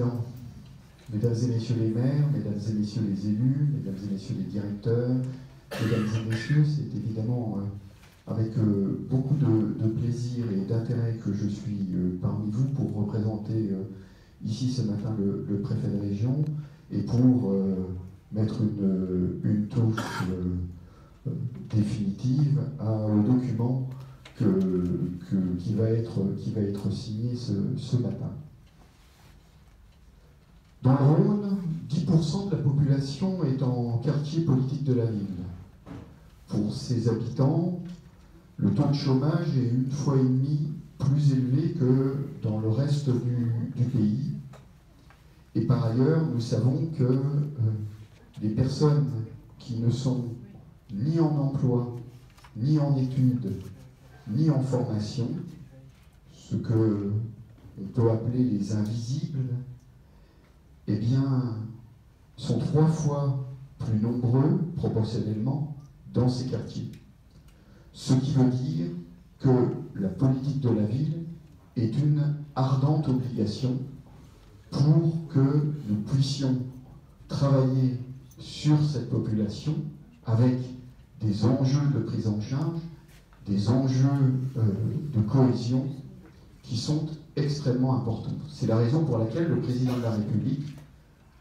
Président, Mesdames et Messieurs les maires, Mesdames et Messieurs les élus, Mesdames et Messieurs les directeurs, Mesdames et Messieurs, c'est évidemment avec beaucoup de plaisir et d'intérêt que je suis parmi vous pour représenter ici ce matin le préfet de région et pour mettre une touche définitive au document qui va être signé ce matin. Dans le Rhône, 10% de la population est en quartier politique de la ville. Pour ses habitants, le taux de chômage est 1,5 fois plus élevé que dans le reste du pays. Et par ailleurs, nous savons que les personnes qui ne sont ni en emploi, ni en études, ni en formation, ce que on peut appeler les invisibles, eh bien, sont 3 fois plus nombreux, proportionnellement, dans ces quartiers. Ce qui veut dire que la politique de la ville est une ardente obligation pour que nous puissions travailler sur cette population avec des enjeux de prise en charge, des enjeux de cohésion qui sont extrêmement importants. C'est la raison pour laquelle le président de la République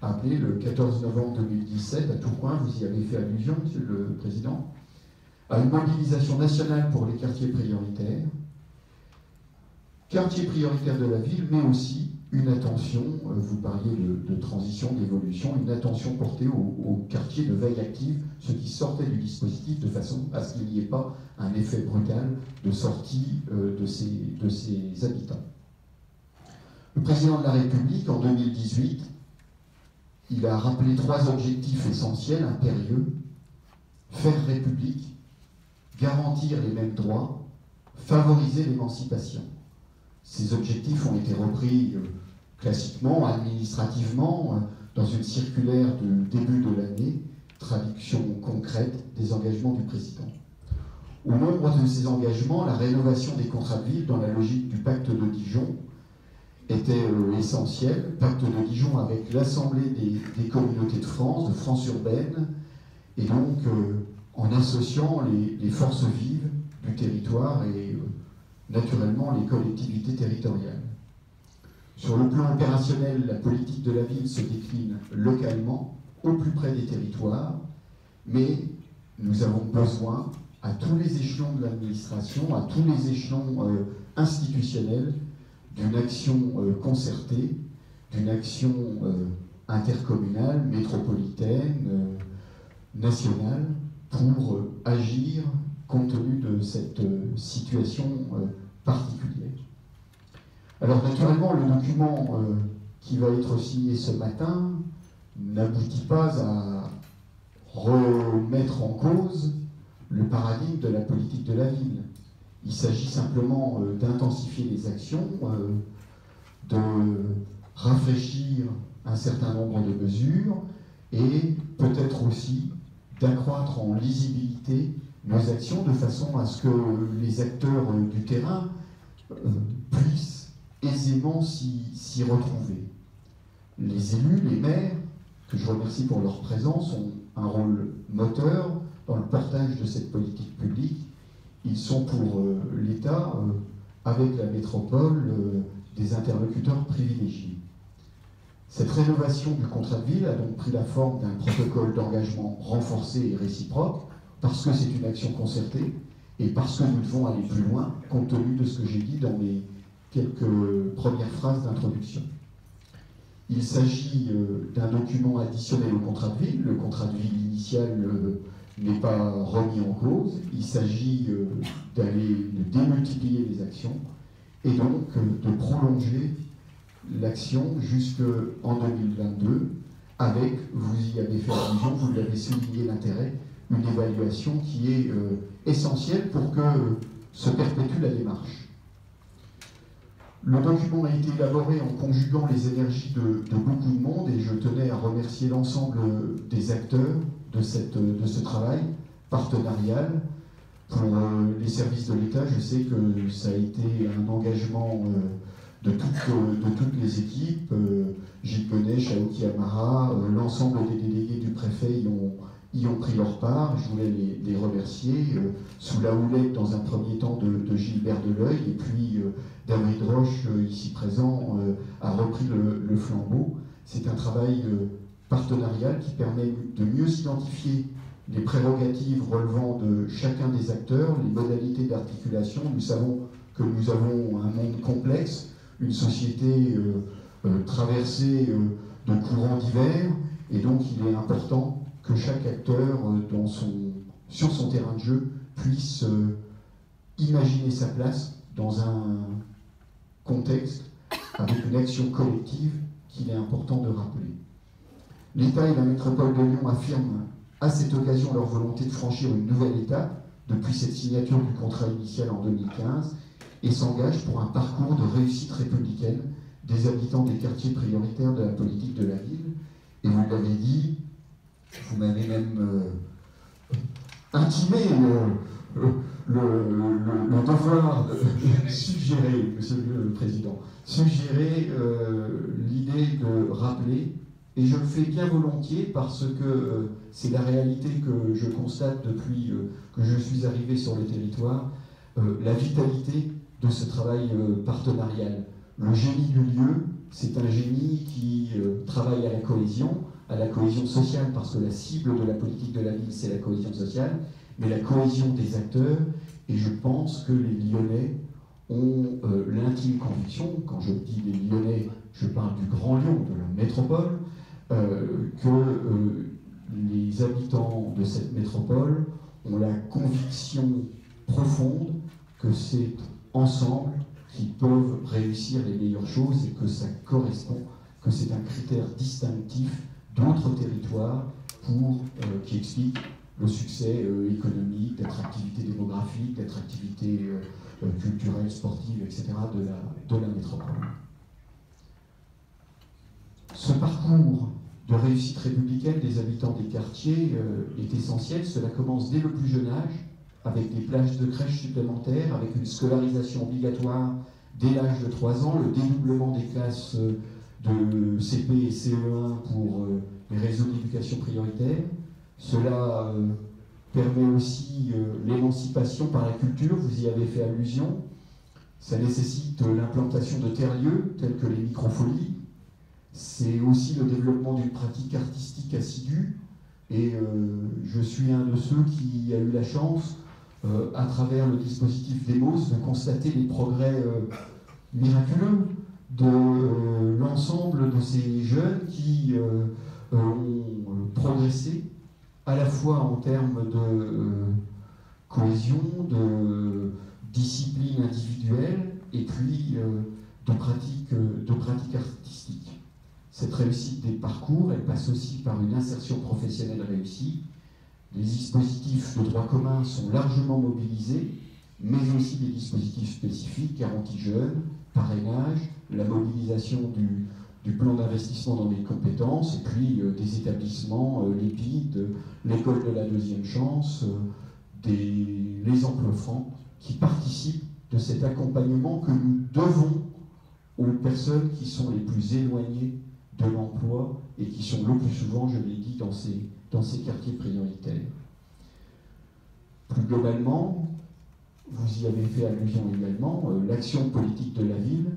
a appelé le 14 novembre 2017 à Tourcoing, vous y avez fait allusion, Monsieur le Président, à une mobilisation nationale pour les quartiers prioritaires de la ville, mais aussi une attention, vous parliez de transition, d'évolution, une attention portée aux quartiers de veille active, ceux qui sortaient du dispositif, de façon à ce qu'il n'y ait pas un effet brutal de sortie de ces habitants. Le président de la République, en 2018, il a rappelé 3 objectifs essentiels, impérieux: faire République, garantir les mêmes droits, favoriser l'émancipation. Ces objectifs ont été repris classiquement, administrativement, dans une circulaire de début de l'année, traduction concrète des engagements du président. Au nombre de ces engagements, la rénovation des contrats de ville dans la logique du pacte de Dijon était essentielle. Pacte de Dijon avec l'Assemblée des communautés de France urbaine, et donc en associant les forces vives du territoire et naturellement les collectivités territoriales. Sur le plan opérationnel, la politique de la ville se décline localement, au plus près des territoires, mais nous avons besoin, à tous les échelons de l'administration, à tous les échelons institutionnels, d'une action concertée, d'une action intercommunale, métropolitaine, nationale, pour agir compte tenu de cette situation particulière. Alors naturellement, le document qui va être signé ce matin n'aboutit pas à remettre en cause le paradigme de la politique de la ville. Il s'agit simplement d'intensifier les actions, de rafraîchir un certain nombre de mesures et peut-être aussi d'accroître en lisibilité nos actions de façon à ce que les acteurs du terrain puissent aisément s'y retrouver. Les élus, les maires, que je remercie pour leur présence, ont un rôle moteur dans le portage de cette politique publique. Ils sont pour l'État, avec la métropole, des interlocuteurs privilégiés. Cette rénovation du contrat de ville a donc pris la forme d'un protocole d'engagement renforcé et réciproque, parce que c'est une action concertée et parce que nous devons aller plus loin, compte tenu de ce que j'ai dit dans mes quelques premières phrases d'introduction. Il s'agit d'un document additionnel au contrat de ville. Le contrat de ville initial n'est pas remis en cause. Il s'agit de démultiplier les actions et donc de prolonger l'action jusqu'en 2022 avec, vous y avez fait allusion, vous l'avez souligné l'intérêt, une évaluation qui est essentielle pour que se perpétue la démarche. Le document a été élaboré en conjuguant les énergies de beaucoup de monde et je tenais à remercier l'ensemble des acteurs de ce travail partenarial. Pour les services de l'État, je sais que ça a été un engagement de toutes les équipes. J'ai Bonnet, Shaoki Amara, l'ensemble des délégués du préfet y ont pris leur part. Je voulais les remercier, sous la houlette dans un premier temps de Gilbert Deleuil, et puis David Roche, ici présent, a repris le flambeau. C'est un travail partenarial qui permet de mieux identifier les prérogatives relevant de chacun des acteurs, les modalités d'articulation. Nous savons que nous avons un monde complexe, une société traversée de courants divers, et donc il est important que chaque acteur sur son terrain de jeu puisse imaginer sa place dans un contexte avec une action collective qu'il est important de rappeler. L'État et la métropole de Lyon affirment à cette occasion leur volonté de franchir une nouvelle étape depuis cette signature du contrat initial en 2015 et s'engagent pour un parcours de réussite républicaine des habitants des quartiers prioritaires de la politique de la ville. Et vous l'avez dit, vous m'avez même intimé le devoir de suggérer, Monsieur le Président, l'idée de rappeler, et je le fais bien volontiers parce que c'est la réalité que je constate depuis que je suis arrivé sur le territoire, la vitalité de ce travail partenarial. Le génie du lieu, c'est un génie qui travaille à la cohésion sociale, parce que la cible de la politique de la ville, c'est la cohésion sociale, mais la cohésion des acteurs, et je pense que les Lyonnais ont l'intime conviction, quand je dis les Lyonnais, je parle du Grand Lyon, de la métropole, que les habitants de cette métropole ont la conviction profonde que c'est ensemble qu'ils peuvent réussir les meilleures choses et que ça correspond, que c'est un critère distinctif d'autres territoires qui explique le succès économique, d'attractivité démographique, d'attractivité culturelle, sportive, etc. de la métropole. Ce parcours de réussite républicaine des habitants des quartiers est essentiel. Cela commence dès le plus jeune âge, avec des plages de crèche supplémentaires, avec une scolarisation obligatoire dès l'âge de 3 ans, le dédoublement des classes de CP et CE1 pour les réseaux d'éducation prioritaire. Cela permet aussi l'émancipation par la culture, vous y avez fait allusion. Ça nécessite l'implantation de tiers-lieux, tels que les microfolies. C'est aussi le développement d'une pratique artistique assidue. Et je suis un de ceux qui a eu la chance, à travers le dispositif Demos, de constater les progrès miraculeux de l'ensemble de ces jeunes qui ont progressé à la fois en termes de cohésion, de discipline individuelle et puis de pratique artistique. Cette réussite des parcours, elle passe aussi par une insertion professionnelle réussie. Les dispositifs de droit commun sont largement mobilisés, mais aussi des dispositifs spécifiques, garantie jeunes, parrainage, la mobilisation du plan d'investissement dans les compétences, et puis des établissements, l'EPID, l'école de la deuxième chance, les emplois francs, qui participent de cet accompagnement que nous devons aux personnes qui sont les plus éloignées de l'emploi et qui sont le plus souvent, je l'ai dit, dans ces quartiers prioritaires. Plus globalement, vous y avez fait allusion également, l'action politique de la ville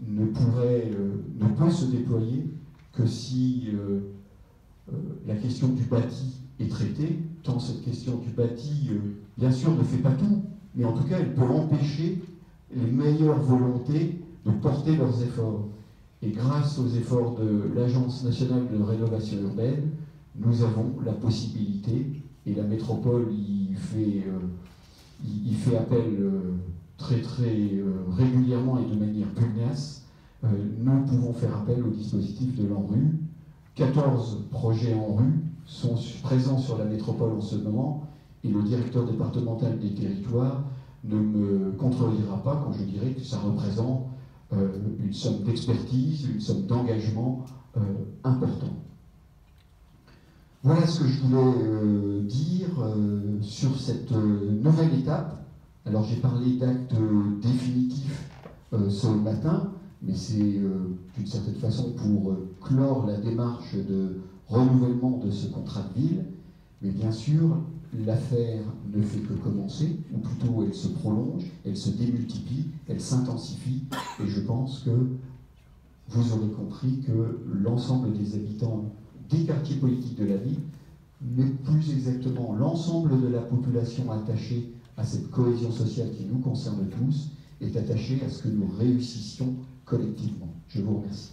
ne peut se déployer que si la question du bâti est traitée, tant cette question du bâti, bien sûr, ne fait pas tout, mais en tout cas, elle peut empêcher les meilleures volontés de porter leurs efforts. Et grâce aux efforts de l'Agence nationale de rénovation urbaine, nous avons la possibilité, et la métropole y fait appel très régulièrement et de manière pugnace, nous pouvons faire appel au dispositif de l'ANRU. 14 projets ANRU sont présents sur la métropole en ce moment, et le directeur départemental des territoires ne me contredira pas quand je dirai que ça représente une somme d'expertise, une somme d'engagement important. Voilà ce que je voulais dire sur cette nouvelle étape. Alors j'ai parlé d'actes définitifs ce matin, mais c'est d'une certaine façon pour clore la démarche de renouvellement de ce contrat de ville. Mais bien sûr, l'affaire ne fait que commencer, ou plutôt elle se prolonge, elle se démultiplie, elle s'intensifie, et je pense que vous aurez compris que l'ensemble des habitants des quartiers politiques de la ville, mais plus exactement l'ensemble de la population attachée à cette cohésion sociale qui nous concerne tous, est attachée à ce que nous réussissions collectivement. Je vous remercie.